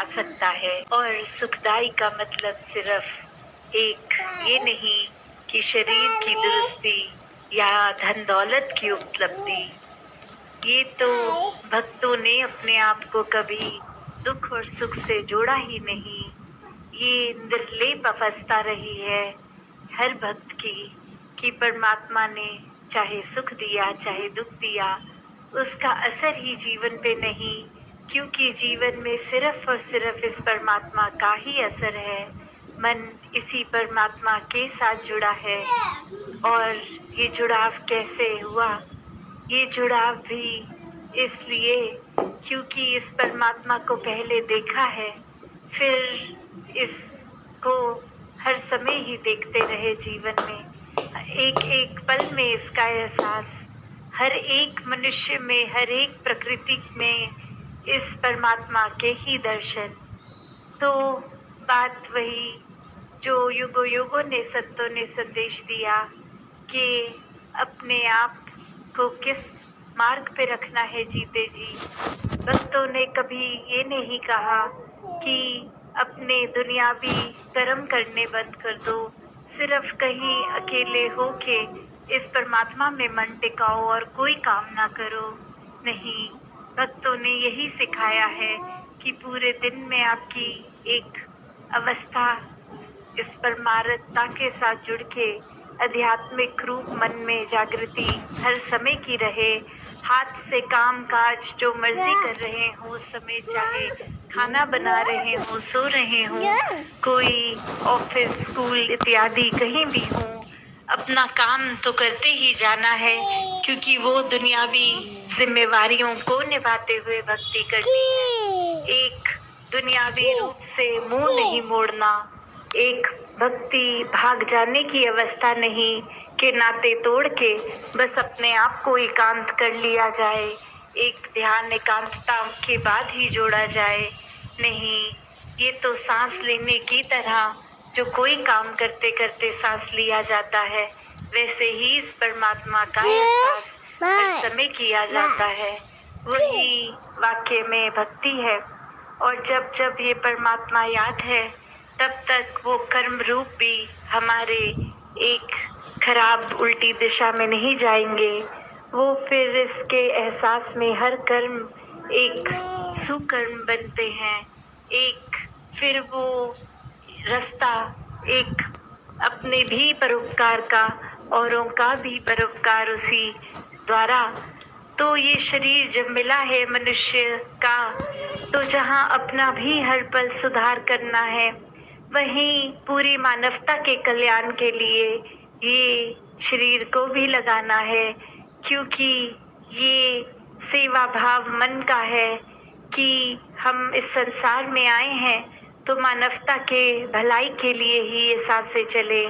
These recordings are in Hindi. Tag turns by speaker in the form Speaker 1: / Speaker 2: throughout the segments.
Speaker 1: सकता है। और सुखदाई का मतलब सिर्फ एक ये नहीं कि शरीर की दुरुस्ती या धन दौलत की उपलब्धि। ये तो भक्तों ने अपने आप को कभी दुख और सुख से जोड़ा ही नहीं। ये निर्लेप अवस्था रही है हर भक्त की कि परमात्मा ने चाहे सुख दिया चाहे दुख दिया, उसका असर ही जीवन पे नहीं, क्योंकि जीवन में सिर्फ और सिर्फ इस परमात्मा का ही असर है। मन इसी परमात्मा के साथ जुड़ा है। और ये जुड़ाव कैसे हुआ? ये जुड़ाव भी इसलिए क्योंकि इस परमात्मा को पहले देखा है, फिर इसको हर समय ही देखते रहे जीवन में। एक एक पल में इसका एहसास, हर एक मनुष्य में, हर एक प्रकृति में इस परमात्मा के ही दर्शन। तो बात वही जो युगों युगों ने संतों ने संदेश दिया कि अपने आप को किस मार्ग पे रखना है जीते जी। भक्तों ने कभी ये नहीं कहा कि अपने दुनियावी कर्म करने बंद कर दो, सिर्फ कहीं अकेले होके इस परमात्मा में मन टिकाओ और कोई काम ना करो। नहीं, भक्तों ने यही सिखाया है कि पूरे दिन में आपकी एक अवस्था इस परमात्मा के साथ जुड़ के आध्यात्मिक रूप मन में जागृति हर समय की रहे। हाथ से काम काज जो मर्जी कर रहे हो उस समय, चाहे खाना बना रहे हो, सो रहे हो, कोई ऑफिस स्कूल इत्यादि कहीं भी हो, अपना काम तो करते ही जाना है, क्योंकि वो दुनियावी जिम्मेवारियों को निभाते हुए भक्ति करनी है। एक दुनियावी रूप से मुंह नहीं मोड़ना, एक भक्ति भाग जाने की अवस्था नहीं कि नाते तोड़ के बस अपने आप को एकांत कर लिया जाए, एक ध्यान एकांतता के बाद ही जोड़ा जाए। नहीं, ये तो सांस लेने की तरह जो कोई काम करते करते सांस लिया जाता है, वैसे ही इस परमात्मा का एहसास हर समय किया जाता है। वही वाक्य में भक्ति है। और जब जब ये परमात्मा याद है, तब तक वो कर्म रूप भी हमारे एक खराब उल्टी दिशा में नहीं जाएंगे। वो फिर इसके एहसास में हर कर्म एक सुकर्म बनते हैं। एक फिर वो रास्ता एक अपने भी परोपकार का, औरों का भी परोपकार उसी द्वारा। तो ये शरीर जब मिला है मनुष्य का, तो जहाँ अपना भी हर पल सुधार करना है, वहीं पूरी मानवता के कल्याण के लिए ये शरीर को भी लगाना है, क्योंकि ये सेवा भाव मन का है कि हम इस संसार में आए हैं तो मानवता के भलाई के लिए ही ये सांसें चले।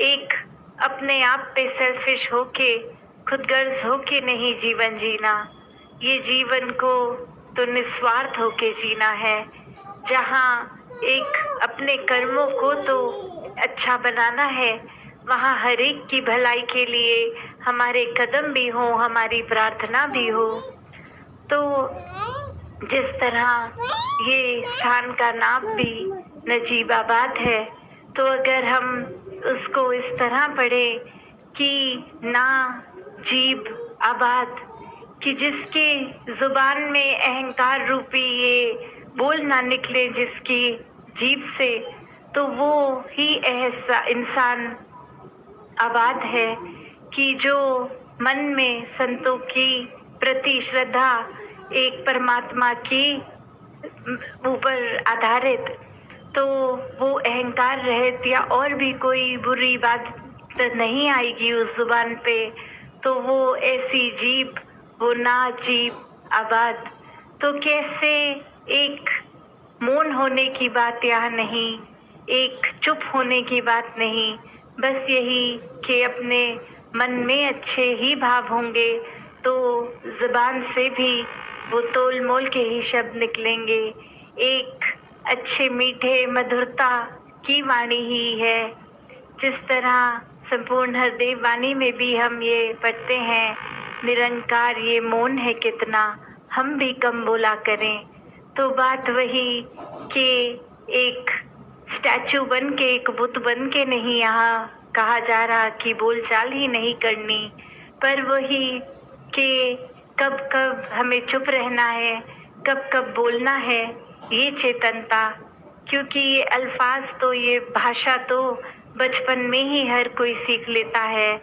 Speaker 1: एक अपने आप पे सेल्फिश होके, खुदगर्ज होके नहीं जीवन जीना, ये जीवन को तो निस्वार्थ होके जीना है, जहाँ एक अपने कर्मों को तो अच्छा बनाना है, वहाँ हर एक की भलाई के लिए हमारे कदम भी हो, हमारी प्रार्थना भी हो। तो जिस तरह ये स्थान का नाम भी नजीबाबाद है, तो अगर हम उसको इस तरह पढ़े कि ना जीब आबाद, कि जिसके जुबान में अहंकार रूपी ये बोल ना निकले जिसकी जीभ से, तो वो ही ऐसा इंसान आबाद है कि जो मन में संतों की प्रति श्रद्धा, एक परमात्मा की ऊपर आधारित, तो वो अहंकार रहित या और भी कोई बुरी बात नहीं आएगी उस जुबान पे, तो वो ऐसी जीभ, वो ना जीभ आबाद। तो कैसे एक मौन होने की बात यहाँ नहीं, एक चुप होने की बात नहीं, बस यही कि अपने मन में अच्छे ही भाव होंगे तो ज़ुबान से भी वो तोल मोल के ही शब्द निकलेंगे। एक अच्छे मीठे मधुरता की वाणी ही है। जिस तरह संपूर्ण हृदय वाणी में भी हम ये पढ़ते हैं, निरंकार ये मौन है कितना, हम भी कम बोला करें। तो बात वही कि एक स्टैचू बन के, एक बुत बन के नहीं यहाँ कहा जा रहा कि बोलचाल ही नहीं करनी, पर वही कि कब कब हमें चुप रहना है, कब कब बोलना है, ये चेतनता। क्योंकि ये अल्फाज तो, ये भाषा तो बचपन में ही हर कोई सीख लेता है,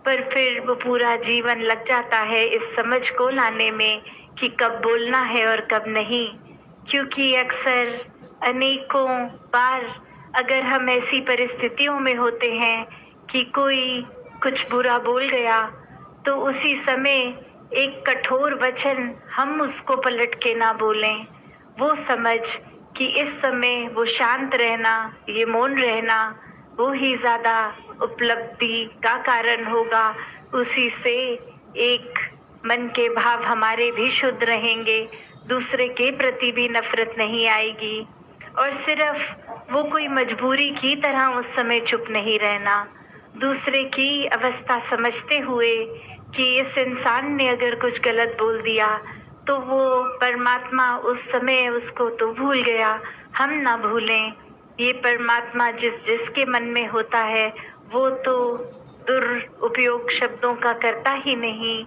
Speaker 1: पर फिर वो पूरा जीवन लग जाता है इस समझ को लाने में कि कब बोलना है और कब नहीं। क्योंकि अक्सर अनेकों बार अगर हम ऐसी परिस्थितियों में होते हैं कि कोई कुछ बुरा बोल गया, तो उसी समय एक कठोर वचन हम उसको पलट के ना बोलें, वो समझ कि इस समय वो शांत रहना, ये मौन रहना, वो ही ज़्यादा उपलब्धि का कारण होगा। उसी से एक मन के भाव हमारे भी शुद्ध रहेंगे, दूसरे के प्रति भी नफरत नहीं आएगी, और सिर्फ वो कोई मजबूरी की तरह उस समय चुप नहीं रहना, दूसरे की अवस्था समझते हुए कि इस इंसान ने अगर कुछ गलत बोल दिया तो वो परमात्मा उस समय उसको तो भूल गया, हम ना भूलें। ये परमात्मा जिसके मन में होता है वो तो दुरुपयोग शब्दों का करता ही नहीं,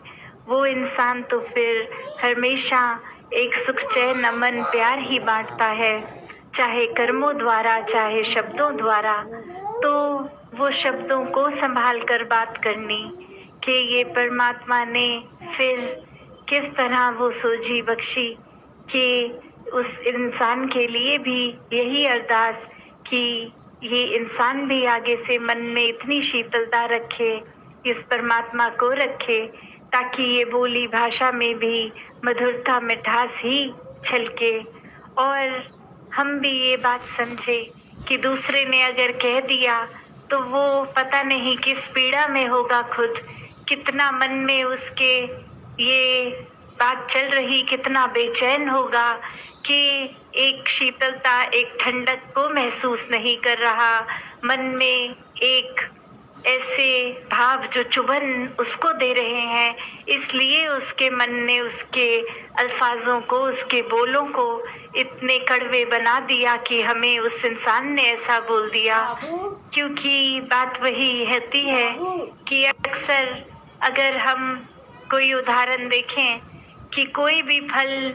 Speaker 1: वो इंसान तो फिर हमेशा एक सुख चैन अमन प्यार ही बांटता है, चाहे कर्मों द्वारा चाहे शब्दों द्वारा। तो वो शब्दों को संभाल कर बात करनी कि ये परमात्मा ने फिर किस तरह वो सोझी बख्शी कि उस इंसान के लिए भी यही अरदास कि ये इंसान भी आगे से मन में इतनी शीतलता रखे, इस परमात्मा को रखे, ताकि ये बोली भाषा में भी मधुरता मिठास ही छलके, और हम भी ये बात समझे कि दूसरे ने अगर कह दिया तो वो पता नहीं किस पीड़ा में होगा खुद, कितना मन में उसके ये बात चल रही, कितना बेचैन होगा कि एक शीतलता, एक ठंडक को महसूस नहीं कर रहा, मन में एक ऐसे भाव जो चुभन उसको दे रहे हैं, इसलिए उसके मन ने उसके अल्फाजों को, उसके बोलों को इतने कड़वे बना दिया कि हमें उस इंसान ने ऐसा बोल दिया। क्योंकि बात वही रहती है कि अक्सर अगर हम कोई उदाहरण देखें कि कोई भी फल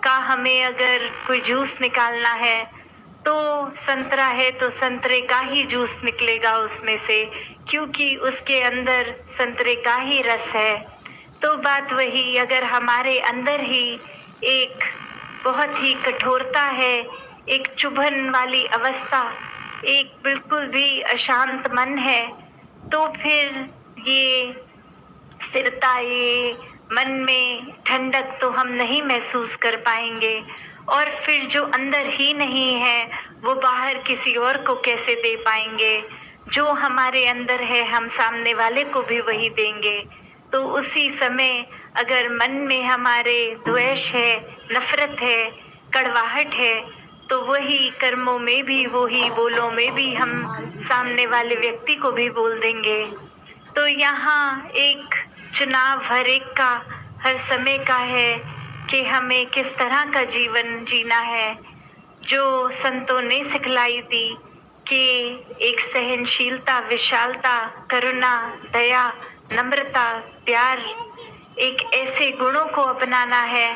Speaker 1: का हमें अगर कोई जूस निकालना है तो संतरा है तो संतरे का ही जूस निकलेगा उसमें से, क्योंकि उसके अंदर संतरे का ही रस है। तो बात वही, अगर हमारे अंदर ही एक बहुत ही कठोरता है, एक चुभन वाली अवस्था, एक बिल्कुल भी अशांत मन है, तो फिर ये स्थिरता, ये मन में ठंडक तो हम नहीं महसूस कर पाएंगे, और फिर जो अंदर ही नहीं है वो बाहर किसी और को कैसे दे पाएंगे। जो हमारे अंदर है हम सामने वाले को भी वही देंगे। तो उसी समय अगर मन में हमारे द्वेष है, नफरत है, कड़वाहट है, तो वही कर्मों में भी, वही बोलों में भी हम सामने वाले व्यक्ति को भी बोल देंगे। तो यहाँ एक चुनाव हर एक का, हर समय का है कि हमें किस तरह का जीवन जीना है। जो संतों ने सिखलाई दी कि एक सहनशीलता, विशालता, करुणा, दया, नम्रता, प्यार, एक ऐसे गुणों को अपनाना है,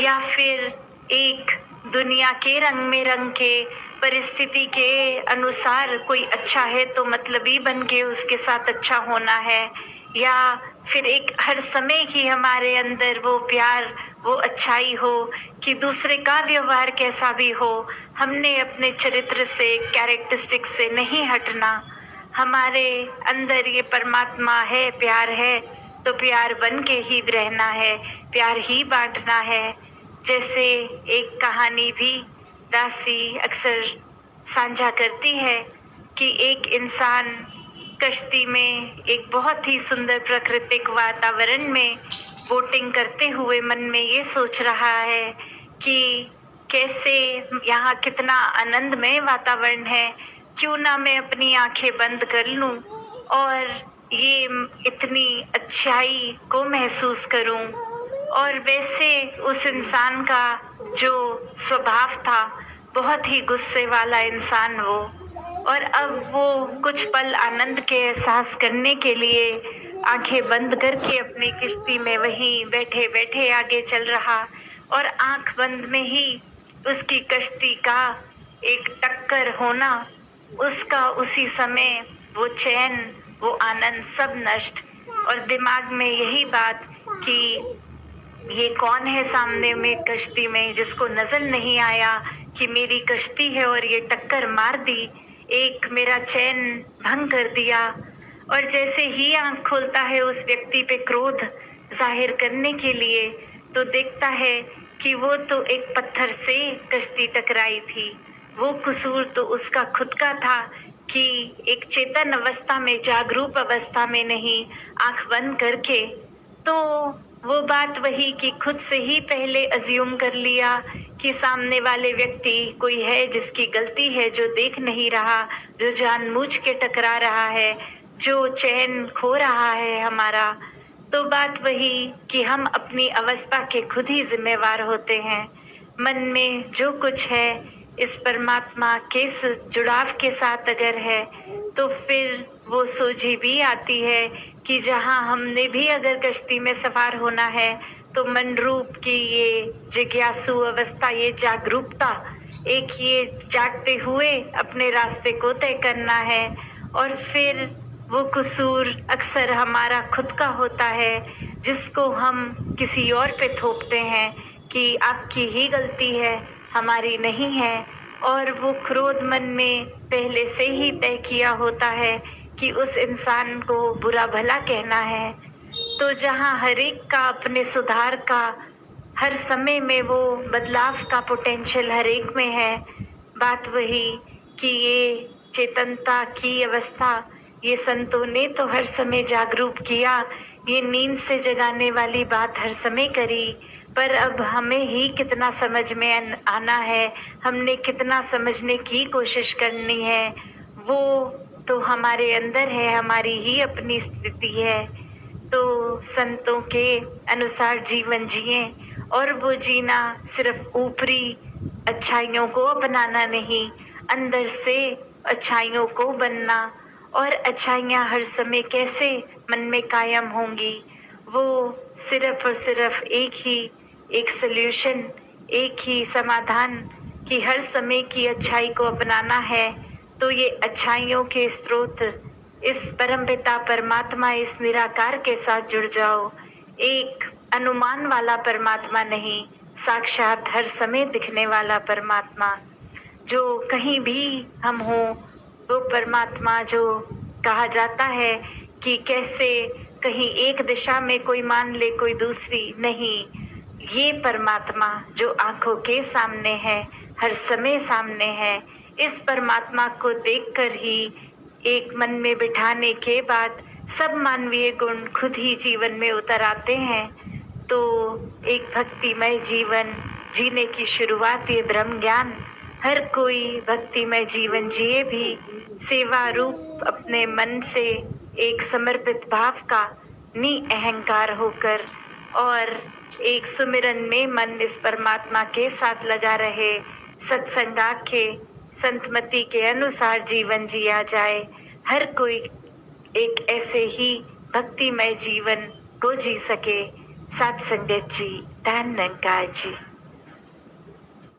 Speaker 1: या फिर एक दुनिया के रंग में रंग के, परिस्थिति के अनुसार कोई अच्छा है तो मतलबी बन के उसके साथ अच्छा होना है, या फिर एक हर समय ही हमारे अंदर वो प्यार, वो अच्छाई हो कि दूसरे का व्यवहार कैसा भी हो, हमने अपने चरित्र से, कैरेक्टरिस्टिक से नहीं हटना। हमारे अंदर ये परमात्मा है, प्यार है, तो प्यार बन के ही रहना है, प्यार ही बांटना है। जैसे एक कहानी भी दासी अक्सर साझा करती है कि एक इंसान कश्ती में एक बहुत ही सुंदर प्राकृतिक वातावरण में बोटिंग करते हुए मन में ये सोच रहा है कि कैसे यहाँ कितना आनंदमय वातावरण है, क्यों ना मैं अपनी आंखें बंद कर लूँ और ये इतनी अच्छाई को महसूस करूँ। और वैसे उस इंसान का जो स्वभाव था, बहुत ही गुस्से वाला इंसान वो, और अब वो कुछ पल आनंद के एहसास करने के लिए आंखें बंद करके अपनी किश्ती में वहीं बैठे बैठे आगे चल रहा, और आंख बंद में ही उसकी कश्ती का एक टक्कर होना, उसका उसी समय वो चैन, वो आनंद सब नष्ट, और दिमाग में यही बात कि ये कौन है सामने में कश्ती में, जिसको नजर नहीं आया कि मेरी कश्ती है और ये टक्कर मार दी, एक मेरा चैन भंग कर दिया। और जैसे ही आंख खोलता है उस व्यक्ति पे क्रोध जाहिर करने के लिए, तो देखता है कि वो तो एक पत्थर से कश्ती टकराई थी। वो कसूर तो उसका खुद का था कि एक चेतन अवस्था में, जागरूक अवस्था में नहीं, आंख बंद करके, तो वो बात वही कि खुद से ही पहले अज्यूम कर लिया कि सामने वाले व्यक्ति कोई है जिसकी गलती है, जो देख नहीं रहा, जो जानबूझ के टकरा रहा है, जो चैन खो रहा है हमारा। तो बात वही कि हम अपनी अवस्था के खुद ही जिम्मेवार होते हैं। मन में जो कुछ है इस परमात्मा के जुड़ाव के साथ अगर है, तो फिर वो सोझी भी आती है कि जहाँ हमने भी अगर कश्ती में सवार होना है, तो मन रूप की ये जिज्ञासु अवस्था, ये जागरूकता, एक ये जागते हुए अपने रास्ते को तय करना है। और फिर वो कसूर अक्सर हमारा खुद का होता है, जिसको हम किसी और पे थोपते हैं कि आपकी ही गलती है, हमारी नहीं है। और वो क्रोध मन में पहले से ही तय किया होता है कि उस इंसान को बुरा भला कहना है। तो जहाँ हर एक का अपने सुधार का, हर समय में वो बदलाव का पोटेंशियल हर एक में है, बात वही कि ये चेतनता की अवस्था, ये संतों ने तो हर समय जागरूक किया, ये नींद से जगाने वाली बात हर समय करी, पर अब हमें ही कितना समझ में आना है, हमने कितना समझने की कोशिश करनी है, वो तो हमारे अंदर है, हमारी ही अपनी स्थिति है। तो संतों के अनुसार जीवन जिए, और वो जीना सिर्फ ऊपरी अच्छाइयों को अपनाना नहीं, अंदर से अच्छाइयों को बनना। और अच्छाइयाँ हर समय कैसे मन में कायम होंगी, वो सिर्फ और सिर्फ एक सल्यूशन, एक ही समाधान कि हर समय की अच्छाई को अपनाना है। तो ये अच्छाइयों के स्रोत, इस परमपिता परमात्मा, इस निराकार के साथ जुड़ जाओ। एक अनुमान वाला परमात्मा नहीं, साक्षात हर समय दिखने वाला परमात्मा, जो कहीं भी हम हो, वो परमात्मा जो कहा जाता है कि कैसे कहीं एक दिशा में कोई मान ले कोई दूसरी नहीं, ये परमात्मा जो आंखों के सामने है, हर समय सामने है, इस परमात्मा को देखकर ही एक मन में बिठाने के बाद सब मानवीय गुण खुद ही जीवन में उतर आते हैं। तो एक भक्तिमय जीवन जीने की शुरुआत, ये ब्रह्म ज्ञान, हर कोई भक्तिमय जीवन जिए भी सेवा रूप अपने मन से एक समर्पित भाव का निअहंकार होकर, और एक सुमिरन में मन इस परमात्मा के साथ लगा रहे, सत्संगा के संतमति के अनुसार जीवन जिया जाए। हर कोई एक ऐसे ही भक्तिमय जीवन को जी सके। सात संगत जी, धन निरंकार जी।